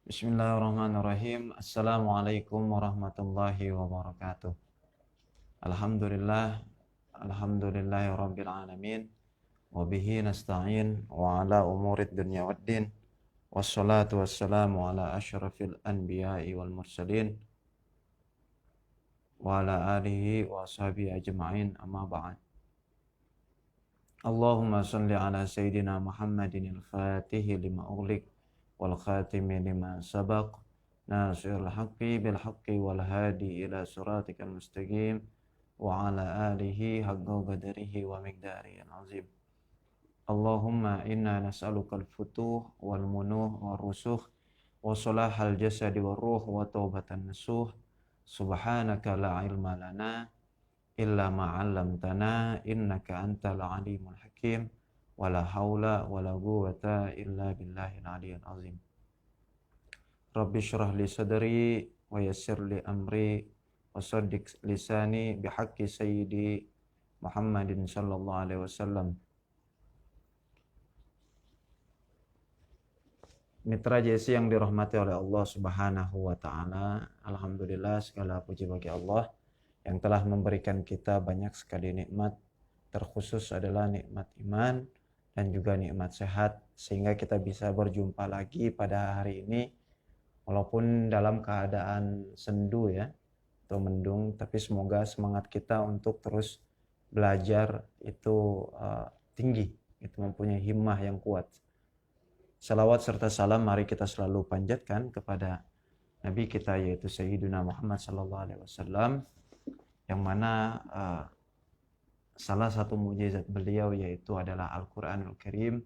Bismillahirrahmanirrahim. Assalamualaikum warahmatullahi wabarakatuh. Alhamdulillah, alhamdulillahi rabbil alamin. Wa bihi nasta'in wa ala umurid dunya waddin. Wassalatu wassalamu ala asyrafil anbiya'i wal mursalin wa ala alihi wa ashabihi ajma'in, amma ba'd. Allahumma salli ala sayyidina Muhammadin al-fatihi lima ughliq wal khatimi lima sabaq nasirul haqqi bil haqqi wal hadi ila siratikal mustaqim wa ala alihi haqqa qadrihi wa miqdarihi azim. Allahumma inna nas'aluka al-futuh wal munuh wal rusukh wa salahal jasadi wal ruh wa taubatan nasuh. Subhanaka la ilma lana illa ma'allamtana innaka antal alimul hakim wala haula wala quwwata illa billahil aliyyil azim. Rabbi shrah li sadri wa yassir li amri wa saddiq lisani bihaqqi sayyidi Muhammadin sallallahu alaihi wasallam. Mitra JC yang dirahmati oleh Allah Subhanahu wa taala, alhamdulillah segala puji bagi Allah yang telah memberikan kita banyak sekali nikmat, terkhusus adalah nikmat iman dan juga nikmat sehat, sehingga kita bisa berjumpa lagi pada hari ini walaupun dalam keadaan sendu ya atau mendung, tapi semoga semangat kita untuk terus belajar itu tinggi, itu mempunyai himmah yang kuat. Salawat serta salam mari kita selalu panjatkan kepada Nabi kita yaitu Sayyidina Muhammad sallallahu alaihi wasallam, yang mana salah satu mukjizat beliau yaitu adalah Al-Qur'anul Karim,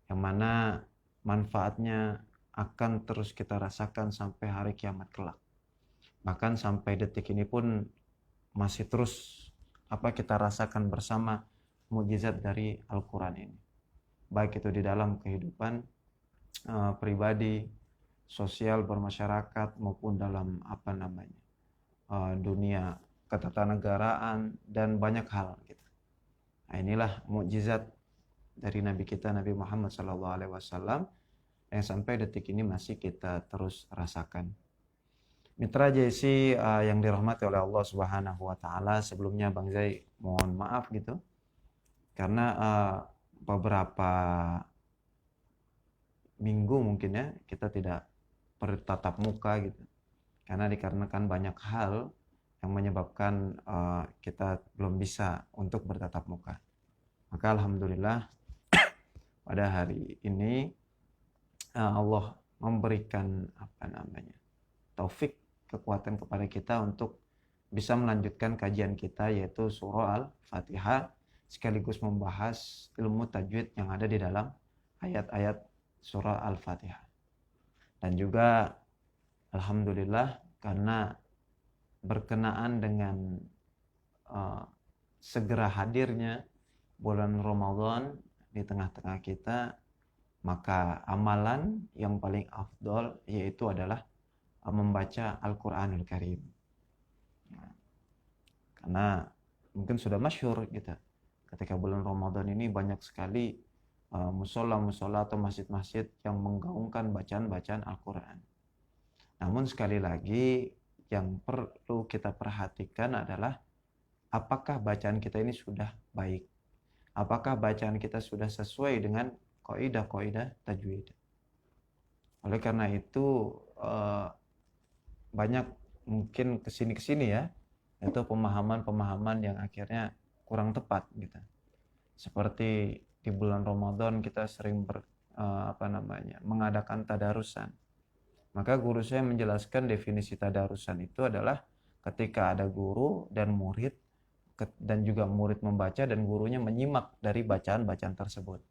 yang mana manfaatnya akan terus kita rasakan sampai hari kiamat kelak. Bahkan sampai detik ini pun masih terus kita rasakan bersama mukjizat dari Al-Qur'an ini. Baik itu di dalam kehidupan pribadi, sosial, bermasyarakat, maupun dalam dunia ketatanegaraan dan banyak hal gitu. Nah, inilah mukjizat dari Nabi kita Nabi Muhammad SAW yang sampai detik ini masih kita terus rasakan. Mitra JC yang dirahmati oleh Allah Subhanahu wa taala, sebelumnya Bang Zai mohon maaf gitu karena beberapa minggu mungkin ya kita tidak bertatap muka gitu, karena dikarenakan banyak hal yang menyebabkan kita belum bisa untuk bertatap muka. Maka alhamdulillah pada hari ini Allah memberikan taufik, kekuatan kepada kita untuk bisa melanjutkan kajian kita yaitu surah Al-Fatihah, sekaligus membahas ilmu tajwid yang ada di dalam ayat-ayat surah Al-Fatihah. Dan juga alhamdulillah karena berkenaan dengan segera hadirnya bulan Ramadan di tengah-tengah kita, maka amalan yang paling afdol yaitu adalah membaca Al-Qur'anul Karim. Karena mungkin sudah masyhur gitu, ketika bulan Ramadan ini banyak sekali musola-musola atau masjid-masjid yang menggaungkan bacaan-bacaan Al-Quran. Namun sekali lagi yang perlu kita perhatikan adalah apakah bacaan kita ini sudah baik, apakah bacaan kita sudah sesuai dengan kaidah-kaidah tajwid. Oleh karena itu banyak mungkin kesini-kesini ya, itu pemahaman-pemahaman yang akhirnya kurang tepat gitu. Seperti di bulan Ramadan kita sering mengadakan tadarusan. Maka guru saya menjelaskan definisi tadarusan itu adalah ketika ada guru dan murid, dan juga murid membaca dan gurunya menyimak dari bacaan-bacaan tersebut.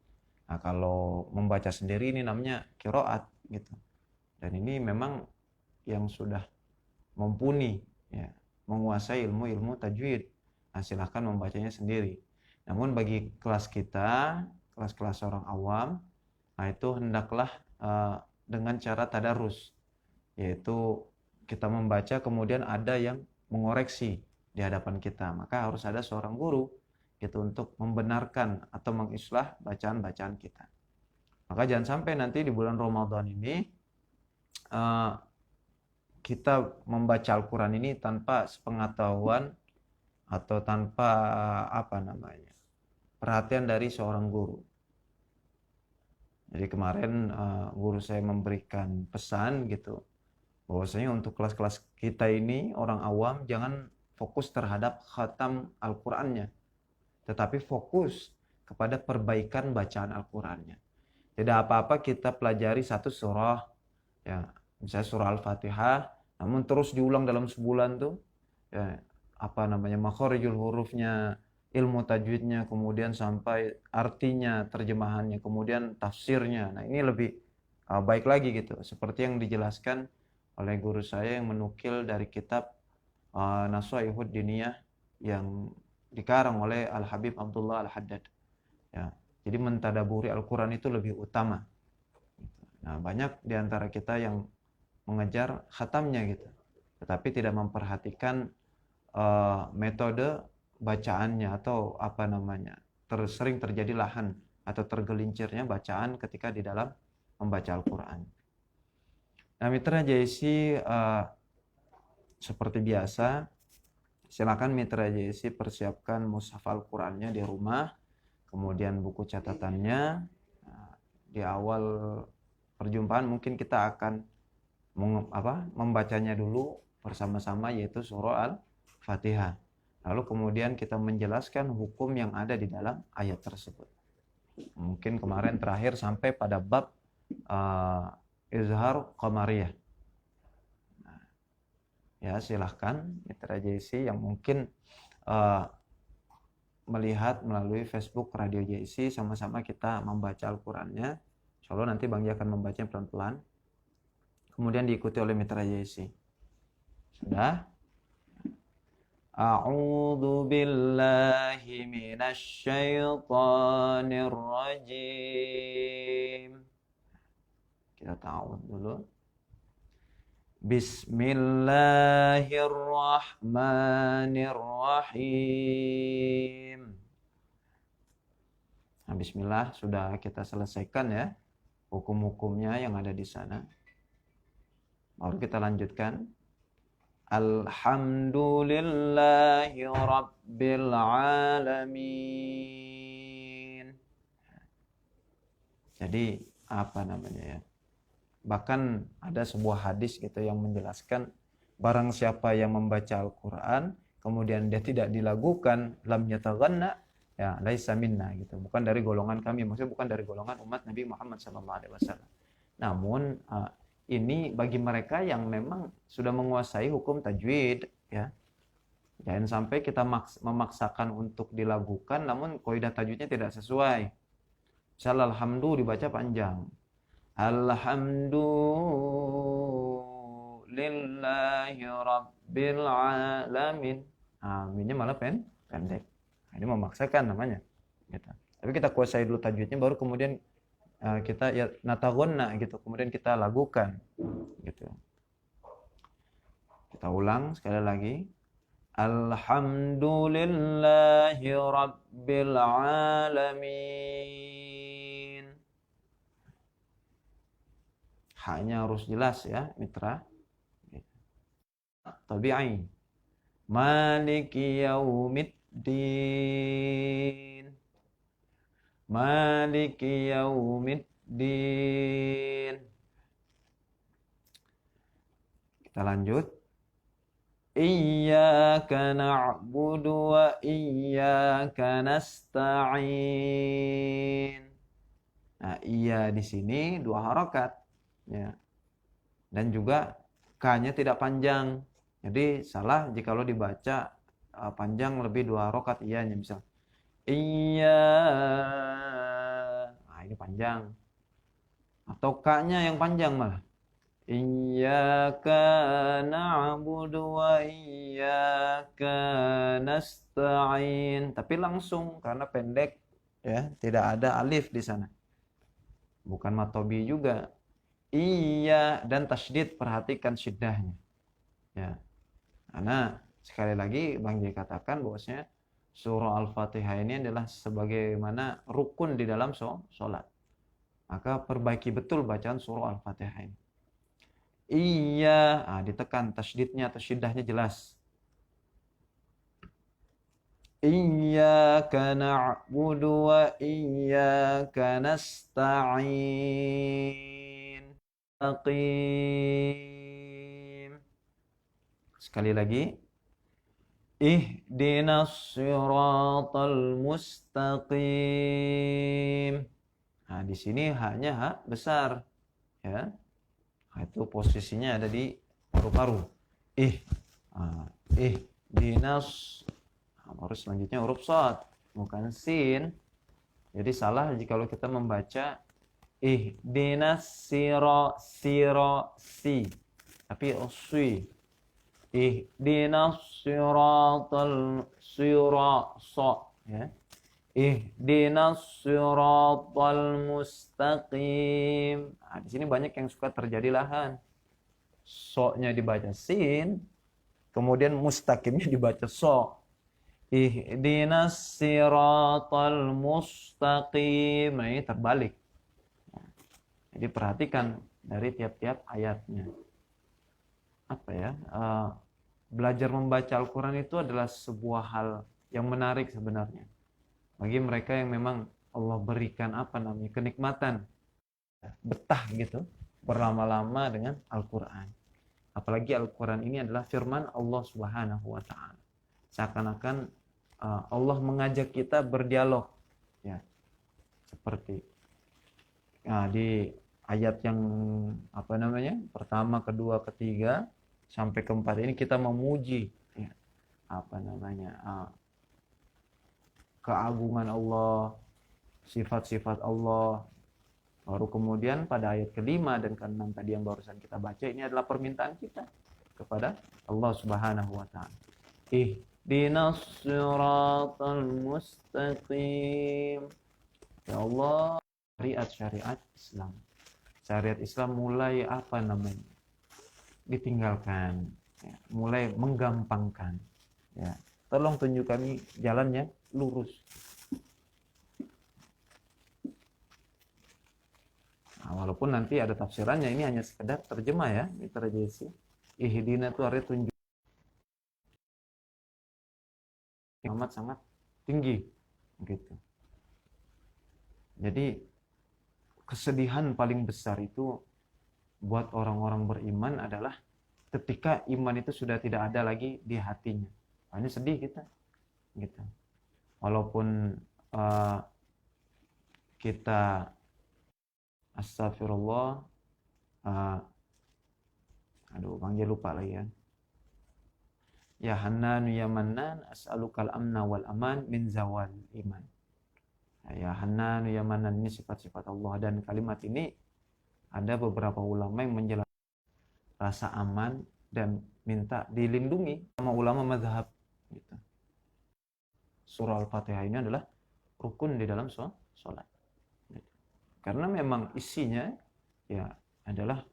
Nah, kalau membaca sendiri ini namanya qiraat gitu. Dan ini memang yang sudah mumpuni ya, menguasai ilmu-ilmu tajwid. Nah, silahkan membacanya sendiri. Namun bagi kelas kita, kelas-kelas orang awam, nah itu hendaklah dengan cara tadarus, yaitu kita membaca kemudian ada yang mengoreksi di hadapan kita. Maka harus ada seorang guru gitu untuk membenarkan atau mengislah bacaan-bacaan kita. Maka jangan sampai nanti di bulan Ramadan ini uh, kita membaca Al-Quran ini tanpa sepengetahuan atau tanpa perhatian dari seorang guru. Jadi kemarin guru saya memberikan pesan gitu, bahwasanya untuk kelas-kelas kita ini orang awam jangan fokus terhadap khatam Al-Qur'annya, tetapi fokus kepada perbaikan bacaan Al-Qur'annya. Tidak apa-apa kita pelajari satu surah, ya, misalnya surah Al-Fatihah, namun terus diulang dalam sebulan tuh, ya, makharijul hurufnya, ilmu tajwidnya, kemudian sampai artinya, terjemahannya, kemudian tafsirnya. Nah, ini lebih baik lagi gitu, seperti yang dijelaskan oleh guru saya yang menukil dari kitab Nasha'ihud Diniyah yang dikarang oleh Al-Habib Abdullah Al-Haddad. Ya, jadi mentadaburi Al-Quran itu lebih utama. Nah, banyak di antara kita yang mengejar khatamnya gitu, tetapi tidak memperhatikan metode bacaannya atau sering terjadi lahan atau tergelincirnya bacaan ketika di dalam membaca Al-Quran. Nah, Mitra JC, seperti biasa, silakan Mitra JC persiapkan mushaf Al-Qurannya di rumah, kemudian buku catatannya. Nah, di awal perjumpaan mungkin kita akan membacanya dulu bersama-sama, yaitu surah Al-Fatihah. Lalu kemudian kita menjelaskan hukum yang ada di dalam ayat tersebut. Mungkin kemarin terakhir sampai pada bab izhar qamariyah. Nah, ya silahkan Mitra JC yang mungkin melihat melalui Facebook Radio JC, sama-sama kita membaca Al-Qurannya. Insyaallah nanti Bang Ji akan membacanya pelan-pelan, kemudian diikuti oleh Mitra JC. Sudah? A'udzu billahi minasy syaithanir rajim. Kita tahu dulu. Bismillahirrahmanirrahim. Nah, bismillah sudah kita selesaikan ya hukum-hukumnya yang ada di sana. Baru kita lanjutkan. Alhamdulillahi rabbil alamin. Jadi ya? Bahkan ada sebuah hadis gitu yang menjelaskan barang siapa yang membaca Al-Qur'an kemudian dia tidak dilagukan, lam yataghanna, ya laisa minna gitu. Bukan dari golongan kami, maksudnya bukan dari golongan umat Nabi Muhammad SAW. Namun ini bagi mereka yang memang sudah menguasai hukum tajwid, ya. Jangan sampai kita memaksakan untuk dilagukan namun kaidah tajwidnya tidak sesuai. Misal alhamdu dibaca panjang. Alhamdulillahi rabbil alamin. Minnya malah pendek. Nah, ini memaksakan namanya. Gitu. Tapi kita kuasai dulu tajwidnya, baru kemudian kita ya natagonna gitu, kemudian kita lagukan gitu. Kita ulang sekali lagi. Alhamdulillahi rabbil alamin. Hanya harus jelas ya, Mitra. Tabi'i. Maliki yaumiddin. Maliki yaumiddin. Kita lanjut. Iyyaka na'budu wa iyyaka nasta'in. Nah, iya di sini 2 harakat, ya. Dan juga K-nya tidak panjang. Jadi salah jika lo dibaca panjang lebih 2 harakat iyanya, misal iya. Nah, ini panjang. Atau K-nya yang panjang malah. Iyyaka na'budu wa iyyaka nasta'in. Tapi langsung karena pendek, ya, tidak ada alif di sana. Bukan matobi juga. Iya, dan tasydid, perhatikan syiddahnya. Ya. Karena sekali lagi Bang J katakan bahwasanya surah Al-Fatihah ini adalah sebagaimana rukun di dalam sholat. Maka perbaiki betul bacaan surah Al-Fatihah ini. Iya, ditekan tasydidnya atau syiddahnya jelas. Iyyaka na'budu wa iyyaka nasta'in. Mustaqim. Sekali lagi. Ihdinas siratal mustaqim. Nah, di sini haknya hak besar, ya. Nah, itu posisinya ada di paru-paru. Ih, ah, dinas. Nah, baru selanjutnya huruf shad, bukan sin. Jadi salah jika kita membaca dinas si, tapi oswi. Ihdinas ya. Ihdinas siratal mustaqim. Nah, di sini banyak yang suka terjadi lahan. So-nya dibaca sin, kemudian mustaqimnya dibaca so. Ihdinas siratal mustaqim. Nah, ini terbalik. Jadi perhatikan dari tiap-tiap ayatnya. Apa ya? Belajar membaca Al-Quran itu adalah sebuah hal yang menarik sebenarnya. Bagi mereka yang memang Allah berikan kenikmatan, betah gitu, berlama-lama dengan Al-Quran. Apalagi Al-Quran ini adalah firman Allah Subhanahu wa Ta'ala. Seakan-akan Allah mengajak kita berdialog, ya, seperti di ayat yang pertama, kedua, ketiga sampai keempat ini kita memuji, ya, keagungan Allah, sifat-sifat Allah. Baru kemudian pada ayat kelima dan keenam tadi yang barusan kita baca, ini adalah permintaan kita kepada Allah Subhanahu wa Ta'ala. Ihdinas siratal mustaqim. Ya Allah, syariat Islam. Syariat Islam mulai ditinggalkan, ya, mulai menggampangkan, ya. Tolong tunjuk kami jalannya lurus. Nah, walaupun nanti ada tafsirannya, ini hanya sekedar terjemah, ya, Mitra Jesi. Ihdina itu artinya tunjuk. Amat sangat tinggi, gitu. Jadi kesedihan paling besar itu buat orang-orang beriman adalah ketika iman itu sudah tidak ada lagi di hatinya. Hanya sedih kita, gitu. Walaupun kita astagfirullah, panggil lupa lagi ya. Ya Hannan ya Mannan as'alukal amna wal aman min zawal iman. Ya Hannan ya Mannan, ini sifat-sifat Allah, dan kalimat ini ada beberapa ulama yang menjelaskan rasa aman dan minta dilindungi sama ulama mazhab, gitu. Surah Al-Fatihah ini adalah rukun di dalam sholat. Karena memang isinya, ya, adalah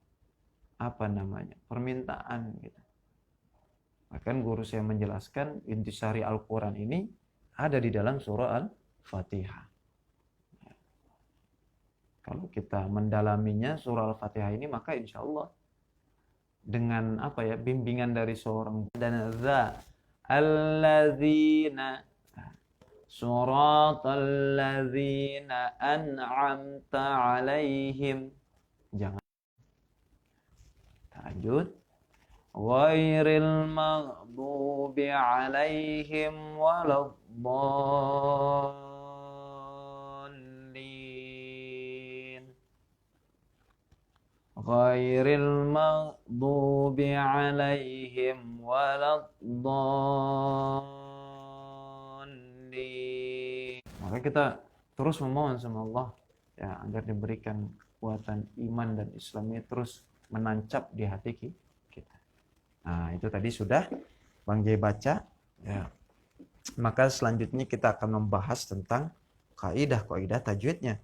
permintaan, gitu. Bahkan guru saya menjelaskan intisari Al-Quran ini ada di dalam surah Al-Fatihah. Ya. Kalau kita mendalaminya surah Al-Fatihah ini, maka insya Allah dengan bimbingan dari seorang dan alladzina suratal ladzina an'amta alaihim, jangan lanjut, ghairil maghdubi alaihim waladdallin, ghairil maghdubi alaihim waladdallin. Maka kita terus memohon sama Allah, ya, agar diberikan kekuatan iman dan Islam ini terus menancap di hati kita. Nah, itu tadi sudah Bang Jai baca, ya. Maka selanjutnya kita akan membahas tentang kaidah-kaidah tajwidnya.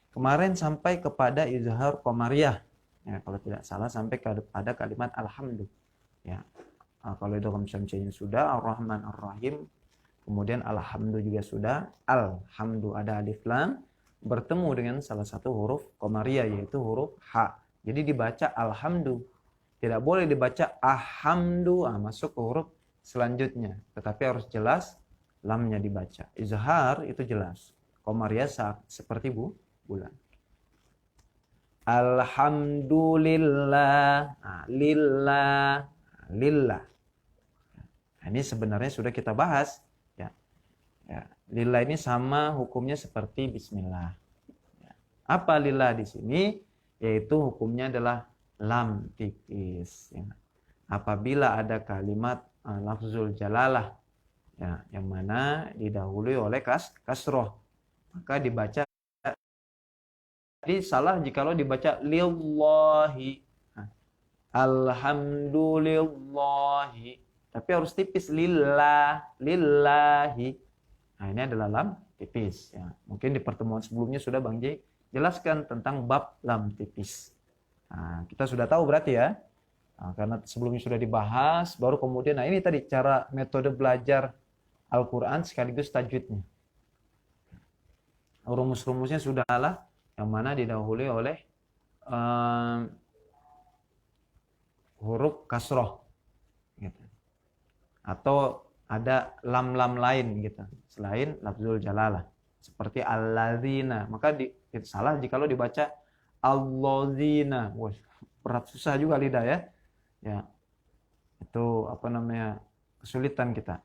Kemarin sampai kepada izhar qamariyah, ya, kalau tidak salah sampai kepada kalimat alhamdu, ya. Kalau idgham syamsiyahnya sudah, ar-rahman ar-rahim, kemudian alhamdu juga sudah, alhamdu ada alif lam bertemu dengan salah satu huruf qamariyah yaitu huruf ha. Jadi dibaca alhamdu. Tidak boleh dibaca ahamdu, masuk ke huruf selanjutnya. Tetapi harus jelas lamnya dibaca. Izhar itu jelas. Qamariyah seperti bulan. Alhamdulillah. Lillah. Lillah. Nah, ini sebenarnya sudah kita bahas. Ya. Lillah ini sama hukumnya seperti bismillah. Ya. Apa lillah di sini? Yaitu hukumnya adalah lam tipis. Ya. Apabila ada kalimat lafzul jalalah, ya, yang mana didahului oleh kasroh, maka dibaca. Jadi salah jikalau dibaca lillahi. Alhamdulillahi. Tapi harus tipis lillahi. Nah, ini adalah lam tipis. Ya. Mungkin di pertemuan sebelumnya sudah Bang J jelaskan tentang bab lam tipis. Nah, kita sudah tahu berarti ya. Nah, karena sebelumnya sudah dibahas, baru kemudian, nah ini tadi cara metode belajar Al-Quran sekaligus tajwidnya. Rumus-rumusnya sudah lah, yang mana didahului oleh huruf kasroh. Gitu. Atau ada lam-lam lain gitu, selain lafzul jalalah. Seperti alladzina, maka salah jikalau dibaca alladzina. Wah, berat susah juga lidah ya. Ya. Itu kesulitan kita.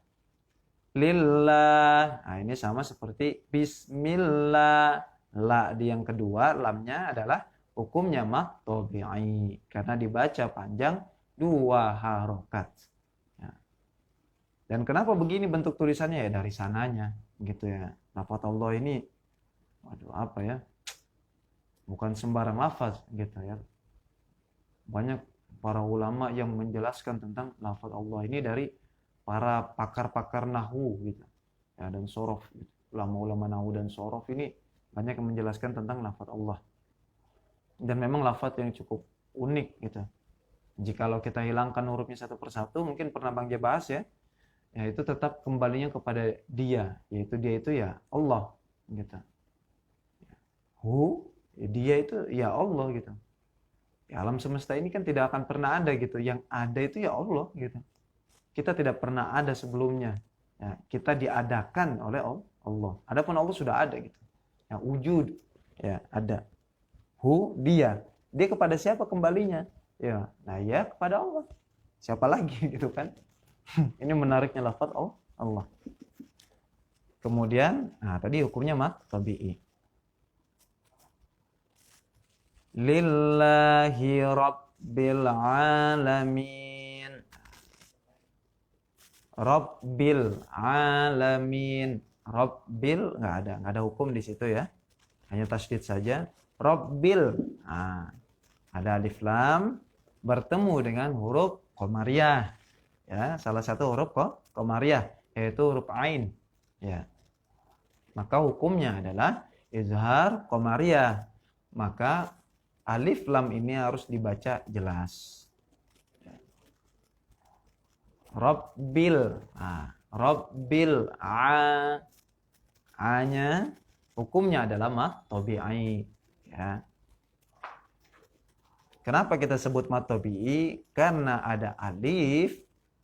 Lillah. Nah, ini sama seperti bismillah. La di yang kedua, lamnya adalah hukumnya tabi'i karena dibaca panjang 2 harokat. Ya. Dan kenapa begini bentuk tulisannya ya dari sananya gitu ya. Lafaz Allah ini apa ya? Bukan sembarang lafaz gitu ya. Banyak para ulama yang menjelaskan tentang lafaz Allah ini dari para pakar-pakar nahwu gitu. Ya, dan sorof gitu. Ulama-ulama nahwu dan sorof ini banyak yang menjelaskan tentang lafaz Allah. Dan memang lafaz yang cukup unik gitu. Jikalau kita hilangkan hurufnya satu persatu, mungkin pernah Bang J bahas ya. Ya itu tetap kembalinya kepada dia, yaitu dia itu ya Allah gitu. Dia itu ya Allah gitu. Ya, alam semesta ini kan tidak akan pernah ada gitu. Yang ada itu ya Allah gitu. Kita tidak pernah ada sebelumnya. Ya, kita diadakan oleh Allah. Adapun Allah sudah ada gitu. Ya, wujud ya ada. Dia. Dia kepada siapa kembalinya? Ya, nah ya kepada Allah. Siapa lagi gitu kan? Ini menariknya lafaz Allah. Kemudian, nah tadi hukumnya tabi'i. Lillahi rabbil alamin. Rabbil alamin. Rabbil nggak ada hukum di situ ya. Hanya tasydid saja. Rabbil. Nah, ada alif lam bertemu dengan huruf qamariyah. Ya, salah satu huruf qamariyah yaitu huruf ain. Ya. Maka hukumnya adalah izhar qamariyah. Maka alif lam ini harus dibaca jelas. Rabbil. Rabbil A-nya hukumnya adalah tabi'i. Ya. Kenapa kita sebut tabi'i? Karena ada alif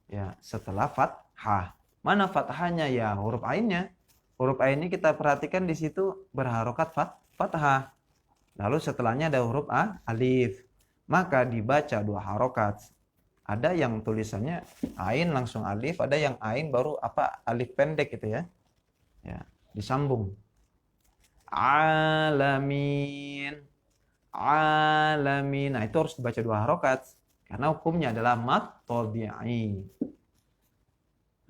ya setelah fathah. Mana fathahnya ya huruf ainnya? Huruf ainnya kita perhatikan di situ berharokat fathah. Lalu setelahnya ada huruf alif. Maka dibaca 2 harokat. Ada yang tulisannya ain langsung alif, ada yang ain baru alif pendek gitu ya. Ya, disambung. Alamin. Alamin. Nah, itu harus dibaca 2 harokat karena hukumnya adalah tabi'i.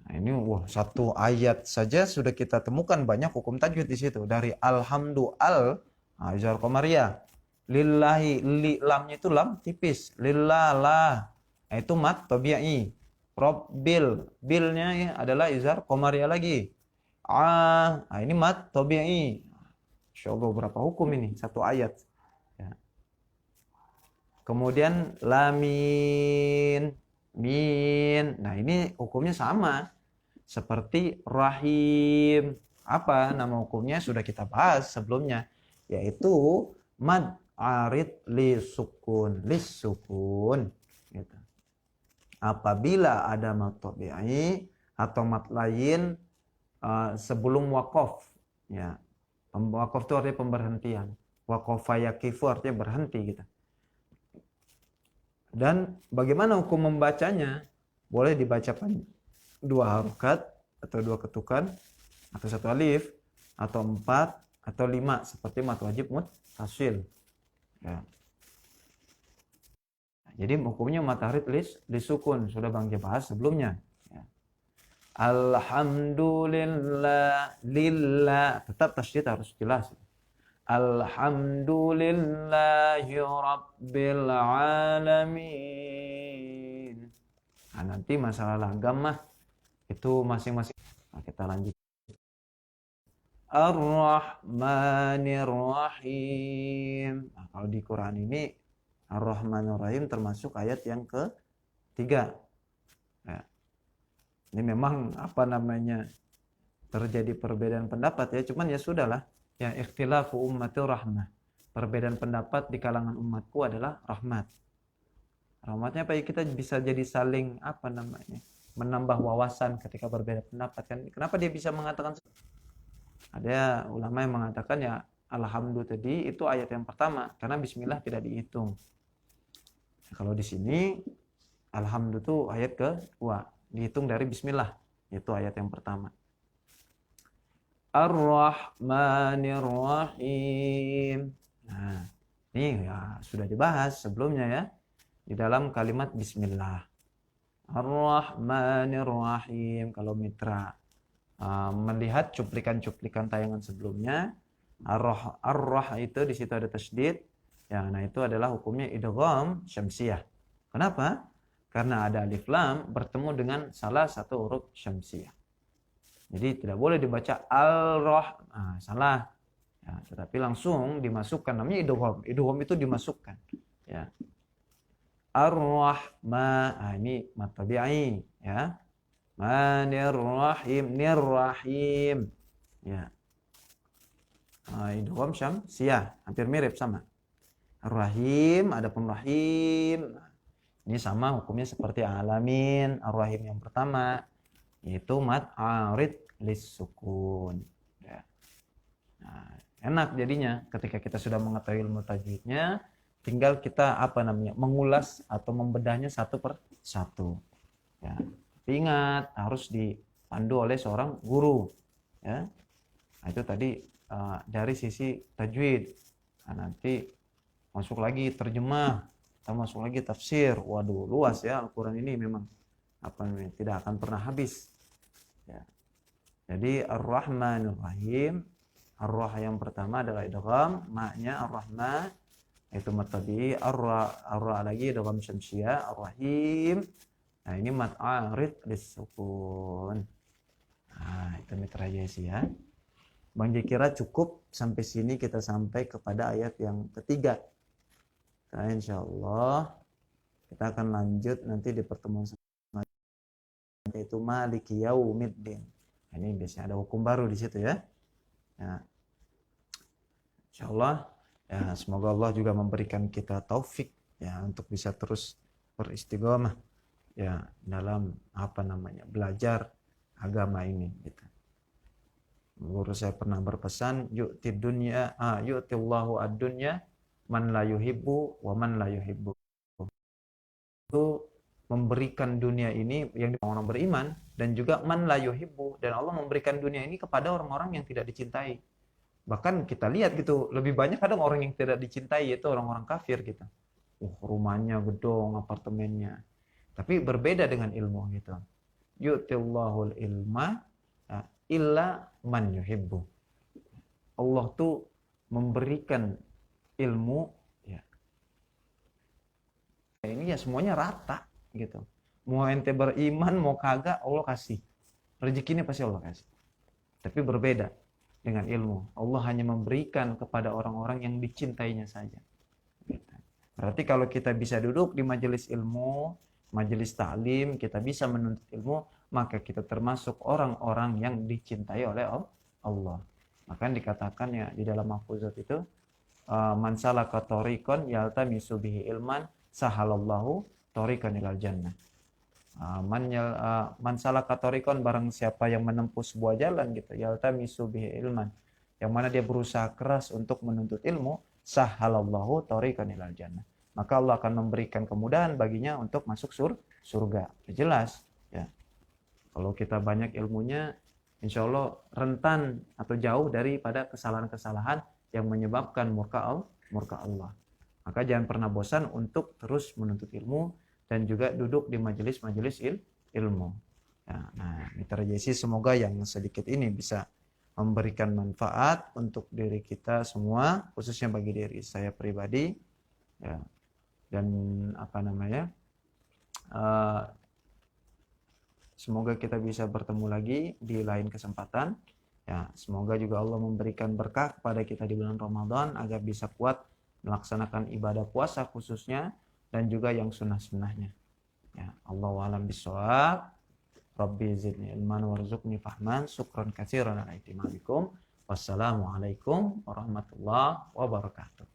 Nah, ini satu ayat saja sudah kita temukan banyak hukum tajwid di situ. Dari izhar qamariyah. Lillahi, lamnya itu lam tipis. Lillah. Nah, itu tabi'i. Rabbil, bilnya ya, adalah izhar qamariyah lagi. Nah, ini tabi'i. Insyaallah berapa hukum ini? Satu ayat. Ya. Kemudian lamin, min. Nah, ini hukumnya sama seperti rahim. Apa nama hukumnya sudah kita bahas sebelumnya, yaitu mad arid li sukun, gitu. apabila ada mat tabi'i atau mat lain sebelum waqaf, ya. Waqaf itu artinya pemberhentian. Waqafa yaqifu artinya berhenti gitu. Dan bagaimana hukum membacanya? Boleh dibacakan 2 harokat atau 2 ketukan atau 1 alif atau 4 atau 5 seperti mat wajib muttasil. Ya. Jadi hukumnya mat tahrid lisukun sudah Bang bahas sebelumnya. Ya. Alhamdulillah lillah tetap tasydid harus jelas. Alhamdulillahi rabbil alamin. Nah, nanti masalah langgam mah itu masing-masing. Nah, kita lanjut. Ar-Rahmanir Rahim. Nah, kalau di Quran ini Ar-Rahmanir Rahim termasuk ayat yang ke-3. Ya. Ini memang terjadi perbedaan pendapat ya, cuman ya sudahlah. Ya, ikhtilafu ummati rahmah. Perbedaan pendapat di kalangan umatku adalah rahmat. Rahmatnya apa ya, kita bisa jadi saling menambah wawasan ketika berbeda pendapat kan. Kenapa dia bisa mengatakan? Ada ulama yang mengatakan ya alhamdulillah tadi itu ayat yang pertama karena bismillah tidak dihitung. Kalau di sini alhamdulillah itu ayat kedua, dihitung dari bismillah, itu ayat yang pertama. Ar-Rahmanir Rahim. Nah, ini ya sudah dibahas sebelumnya ya di dalam kalimat bismillah. Ar-Rahmanir Rahim. Kalau mitra melihat cuplikan-cuplikan tayangan sebelumnya, ar-rah itu di situ ada tasydid. Ya, nah itu adalah hukumnya idgham syamsiyah. Kenapa? Karena ada alif lam bertemu dengan salah satu huruf syamsiyah. Jadi tidak boleh dibaca al-rah, salah. Ya, tetapi langsung dimasukkan, namanya idgham. Idgham itu dimasukkan. Ya. Ar-Rahma, ini mat tabi'i, ya. Manir-Rahim, Nir-Rahim. Ya. Idgham syamsiyah, hampir mirip sama. Ar-Rahim, adapun Rahim. Ini sama hukumnya seperti alamin. Ar-Rahim yang pertama yaitu mat arid lis-sukun. Ya. Nah, enak jadinya ketika kita sudah mengetahui ilmu tajwidnya, tinggal kita mengulas atau membedahnya satu per satu. Ya. Tapi ingat harus dipandu oleh seorang guru. Ya. Nah, itu tadi dari sisi tajwid. Nah, nanti masuk lagi terjemah, kita masuk lagi tafsir. Waduh, luas ya Al-Quran ini memang tidak akan pernah habis. Ya. Jadi Ar-Rahmanir Rahim. Ar-Rah yang pertama adalah idgham, ma-nya Ar-Rahman itu mat tabi'i, Ar-Ra lagi idgham syamsiyah, Ar-Rahim. Nah, ini mat arid lis-sukun. Nah, itu mitra Yesi ya. Bang J kira cukup sampai sini, kita sampai kepada ayat yang ketiga. Nah, insyaallah kita akan lanjut nanti di pertemuan selanjutnya, yaitu Maliki Yaumiddin. Nah, ini biasanya ada hukum baru di situ ya. Ya. Insyaallah ya, semoga Allah juga memberikan kita taufik ya untuk bisa terus beristiqomah ya dalam belajar agama ini gitu. Guru saya pernah berpesan, yu'tillahu ad-dunya man la yuhibbu wa man la yuhibbu. Itu memberikan dunia ini yang orang beriman, dan juga man la yuhibbu, dan Allah memberikan dunia ini kepada orang-orang yang tidak dicintai. Bahkan kita lihat gitu, lebih banyak kadang orang yang tidak dicintai yaitu orang-orang kafir gitu. Rumahnya gedong, apartemennya. Tapi berbeda dengan ilmu gitu. Yu'tillahul ilma illa man yuhibbu. Allah tuh memberikan ilmu ya. Ini ya semuanya rata gitu. Mau ente beriman mau kagak Allah kasih. Rezekinya pasti Allah kasih. Tapi berbeda dengan ilmu. Allah hanya memberikan kepada orang-orang yang dicintainya saja. Gitu. Berarti kalau kita bisa duduk di majelis ilmu, majelis ta'lim, kita bisa menuntut ilmu, maka kita termasuk orang-orang yang dicintai oleh Allah. Maka dikatakan ya di dalam mahfuzat itu, man salaka tariqan yaltamisu bihi ilman sahalallahu tariqan ilal jannah. Man salaka tariqan, barang siapa yang menempuh sebuah jalan gitu, yaltamisu bihi ilman, yang mana dia berusaha keras untuk menuntut ilmu, sahhalallahu tariqan ilal jannah, maka Allah akan memberikan kemudahan baginya untuk masuk surga. Jelas ya. Kalau kita banyak ilmunya, insya Allah rentan atau jauh daripada kesalahan-kesalahan yang menyebabkan murka Allah. Maka jangan pernah bosan untuk terus menuntut ilmu dan juga duduk di majelis-majelis ilmu. Ya, nah, Mitra Jesi, semoga yang sedikit ini bisa memberikan manfaat untuk diri kita semua, khususnya bagi diri saya pribadi. Ya, dan semoga kita bisa bertemu lagi di lain kesempatan. Ya, semoga juga Allah memberikan berkah kepada kita di bulan Ramadan agar bisa kuat melaksanakan ibadah puasa khususnya, dan juga yang sunnah-sunnahnya. Ya, Allahu a'lam bishawab. Rabbi zidni ilman warzuqni fahman. Syukran katsiran ala ihtimamikum. Wassalamualaikum warahmatullahi wabarakatuh.